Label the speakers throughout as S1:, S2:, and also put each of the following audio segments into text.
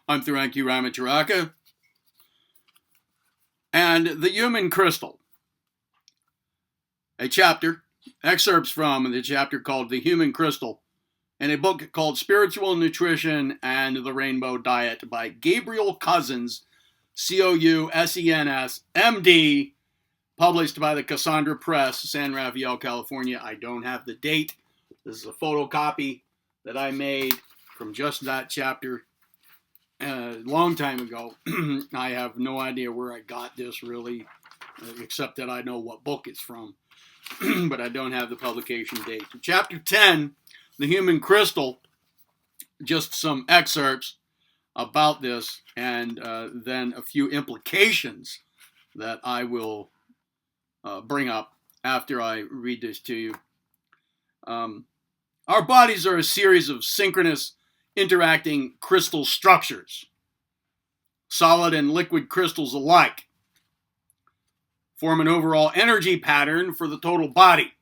S1: I'm Thuranki Ramacharaka, and the Human Crystal, a chapter, excerpts from the chapter called The Human Crystal, in a book called Spiritual Nutrition and the Rainbow Diet by Gabriel Cousens, Cousens, MD, published by the Cassandra Press, San Rafael, California. I don't have the date. This is a photocopy that I made from just that chapter a long time ago. I have no idea where I got this really, except that I know what book it's from, but I don't have the publication date. Chapter 10, The Human Crystal, just some excerpts about this, and then a few implications that I will bring up after I read this to you. Our bodies are a series of synchronous interacting crystal structures, solid and liquid crystals alike, form an overall energy pattern for the total body.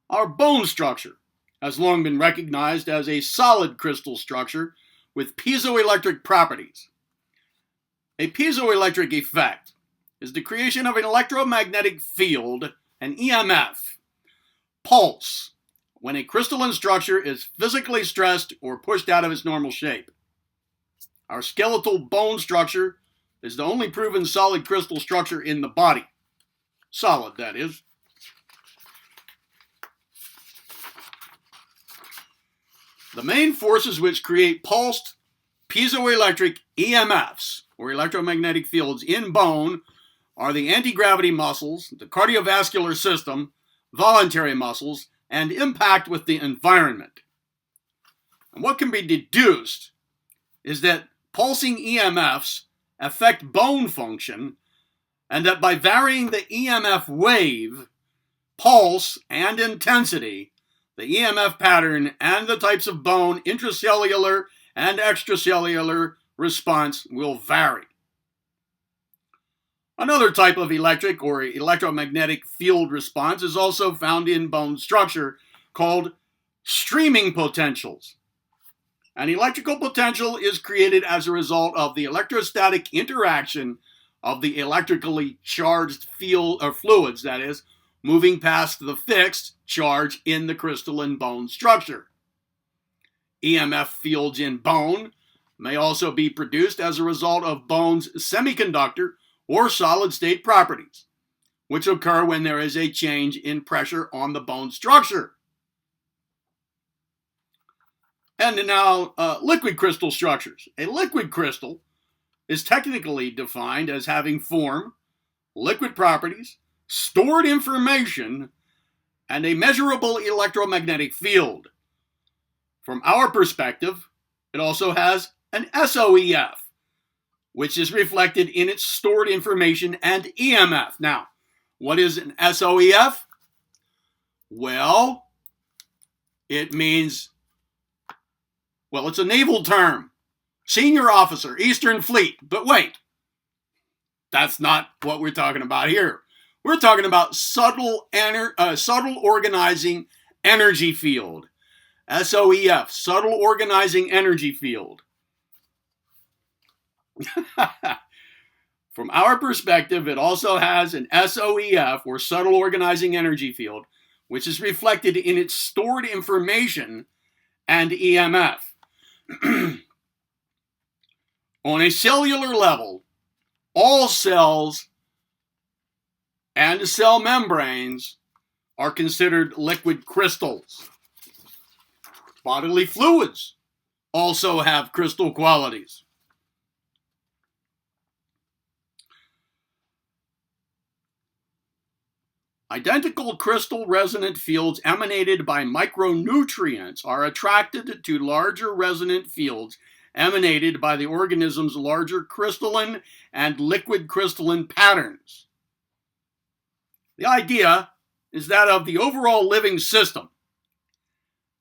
S1: Our bone structure has long been recognized as a solid crystal structure with piezoelectric properties. A piezoelectric effect is the creation of an electromagnetic field, an EMF, pulse, when a crystalline structure is physically stressed or pushed out of its normal shape. Our skeletal bone structure is the only proven solid crystal structure in the body. Solid, that is. The main forces which create pulsed piezoelectric EMFs, or electromagnetic fields, in bone are the anti-gravity muscles, the cardiovascular system, voluntary muscles, and impact with the environment. And what can be deduced is that pulsing EMFs affect bone function, and that by varying the EMF wave, pulse, and intensity, the EMF pattern and the types of bone intracellular and extracellular response will vary. Another type of electric or electromagnetic field response is also found in bone structure, called streaming potentials. An electrical potential is created as a result of the electrostatic interaction of the electrically charged field or fluids, that is, moving past the fixed charge in the crystalline bone structure. EMF fields in bone may also be produced as a result of bone's semiconductor or solid-state properties, which occur when there is a change in pressure on the bone structure. And now, liquid crystal structures. A liquid crystal is technically defined as having form, liquid properties, stored information, and a measurable electromagnetic field. From our perspective, it also has an SOEF, which is reflected in its stored information and EMF. Now, what is an SOEF? Well, it means, it's a naval term. Senior officer, Eastern Fleet. But wait, that's not what we're talking about here. We're talking about subtle organizing energy field. SOEF, subtle organizing energy field. From our perspective, it also has an SOEF, or subtle organizing energy field, which is reflected in its stored information and EMF. On a cellular level, all cells and cell membranes are considered liquid crystals. Bodily fluids also have crystal qualities. Identical crystal resonant fields emanated by micronutrients are attracted to larger resonant fields emanated by the organism's larger crystalline and liquid crystalline patterns. The idea is that of the overall living system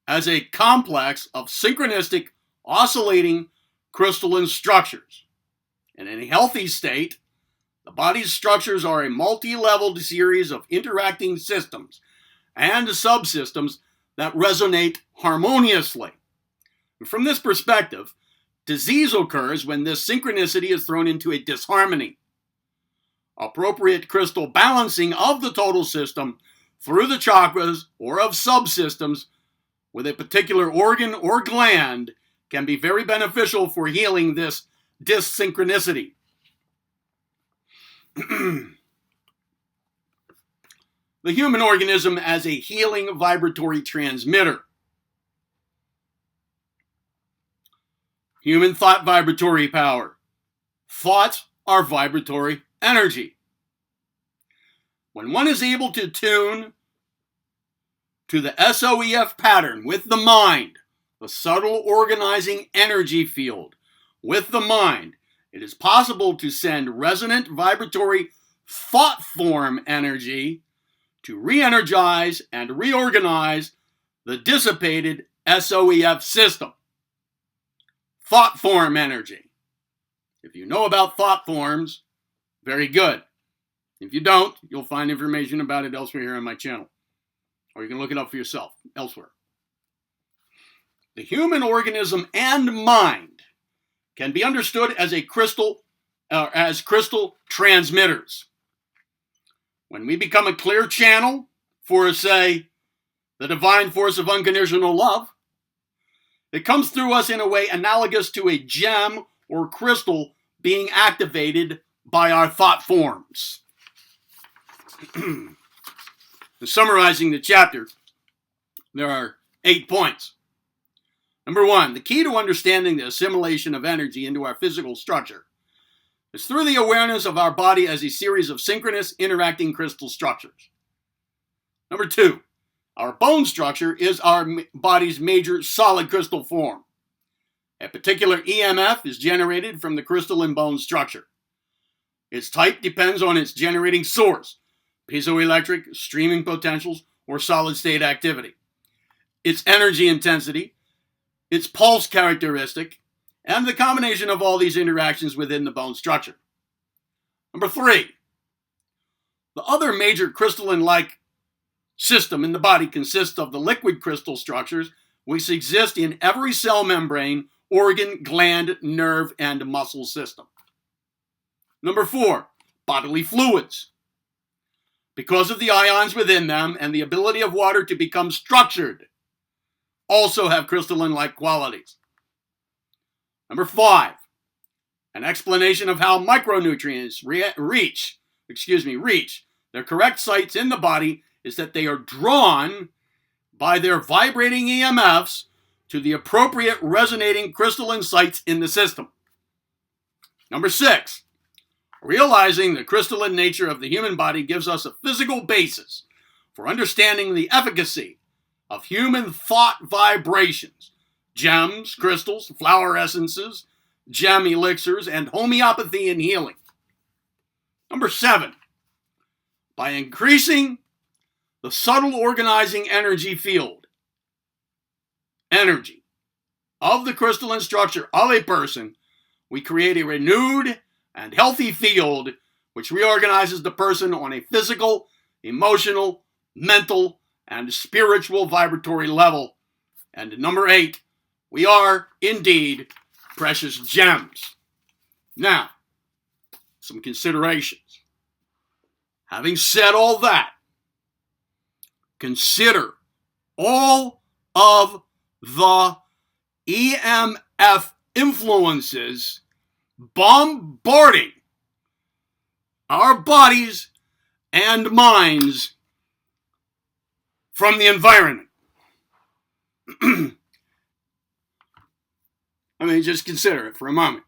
S1: as a complex of synchronistic, oscillating crystalline structures. And in a healthy state, the body's structures are a multi-leveled series of interacting systems and subsystems that resonate harmoniously. And from this perspective, Disease occurs when this synchronicity is thrown into a disharmony. Appropriate crystal balancing of the total system through the chakras or of subsystems with a particular organ or gland can be very beneficial for healing this dissynchronicity. The human organism as a healing vibratory transmitter. Human thought vibratory power. Thoughts are vibratory energy. When one is able to tune to the SOEF pattern with the mind, the subtle organizing energy field with the mind, it is possible to send resonant vibratory thought form energy to re-energize and reorganize the dissipated SOEF system. Thought form energy. If you know about thought forms, very good. If you don't, you'll find information about it elsewhere here on my channel. Or you can look it up for yourself elsewhere. The human organism and mind can be understood as crystal transmitters. When we become a clear channel for, say, the divine force of unconditional love, it comes through us in a way analogous to a gem or crystal being activated by our thought forms. Summarizing the chapter, there are 8 points. Number 1, the key to understanding the assimilation of energy into our physical structure is through the awareness of our body as a series of synchronous interacting crystal structures. Number 2, our bone structure is our body's major solid crystal form. A particular EMF is generated from the crystalline bone structure. Its type depends on its generating source, piezoelectric, streaming potentials, or solid-state activity. Its energy intensity, its pulse characteristic, and the combination of all these interactions within the bone structure. Number 3, the other major crystalline-like system in the body consists of the liquid crystal structures which exist in every cell membrane, organ, gland, nerve, and muscle system. Number 4, bodily fluids. Because of the ions within them and the ability of water to become structured, also have crystalline-like qualities. Number 5, an explanation of how micronutrients reach their correct sites in the body is that they are drawn by their vibrating EMFs to the appropriate resonating crystalline sites in the system. Number 6, realizing the crystalline nature of the human body gives us a physical basis for understanding the efficacy of human thought vibrations, gems, crystals, flower essences, gem elixirs, and homeopathy in healing. Number 7, by increasing the subtle organizing energy field, energy, of the crystalline structure of a person, we create a renewed and healthy field which reorganizes the person on a physical, emotional, mental, and spiritual vibratory level. And number 8, we are indeed precious gems. Now, some considerations. Having said all that, consider all of the EMF influences bombarding our bodies and minds from the environment. I mean, just consider it for a moment.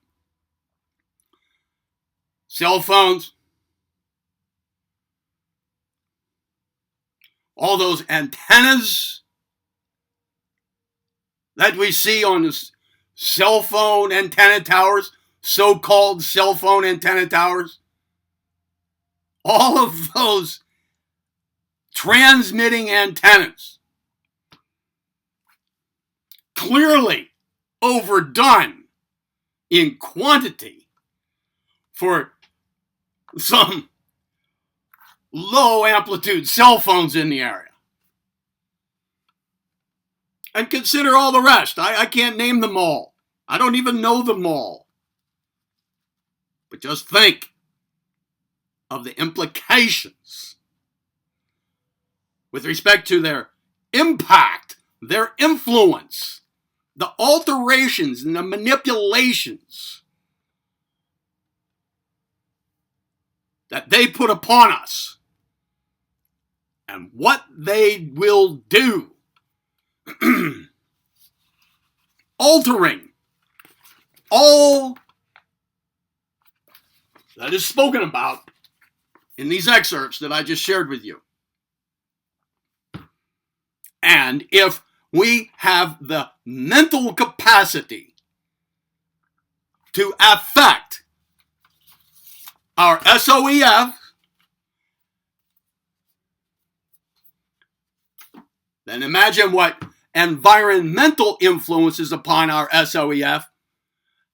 S1: Cell phones, all those antennas that we see on the cell phone antenna towers, so-called cell phone antenna towers, all of those transmitting antennas, clearly overdone in quantity for some low amplitude cell phones in the area. And consider all the rest. I can't name them all. I don't even know them all. But just think of the implications with respect to their impact, their influence, the alterations and the manipulations that they put upon us, and what they will do, altering all that is spoken about in these excerpts that I just shared with you. And if we have the mental capacity to affect our SOEF, then imagine what environmental influences upon our SOEF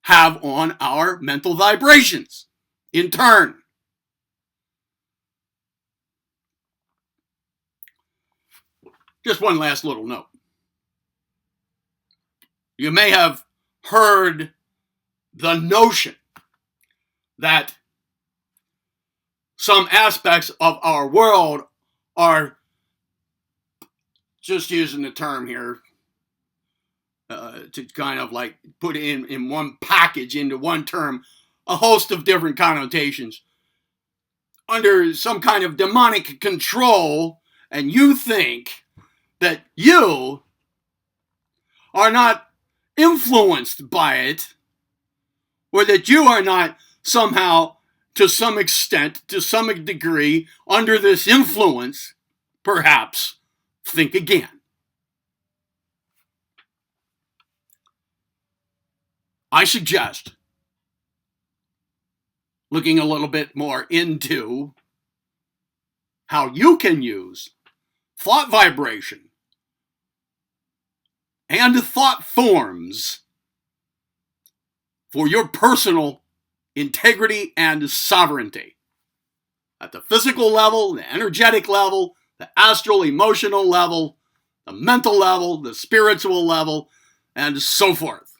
S1: have on our mental vibrations in turn. Just one last little note. You may have heard the notion that some aspects of our world are, just using the term here, to kind of like put in one package into one term, a host of different connotations, under some kind of demonic control, and you think that you are not influenced by it, or that you are not somehow, to some extent, to some degree, under this influence, perhaps think again. I suggest looking a little bit more into how you can use thought vibration and thought forms for your personal integrity and sovereignty. At the physical level, the energetic level, the astral emotional level, the mental level, the spiritual level, and so forth.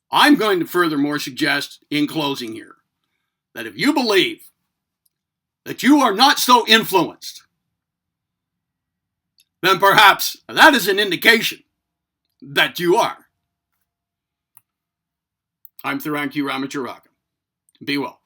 S1: I'm going to furthermore suggest in closing here that if you believe that you are not so influenced, then perhaps that is an indication that you are. I'm Thiranki Ramacharaka. Be well.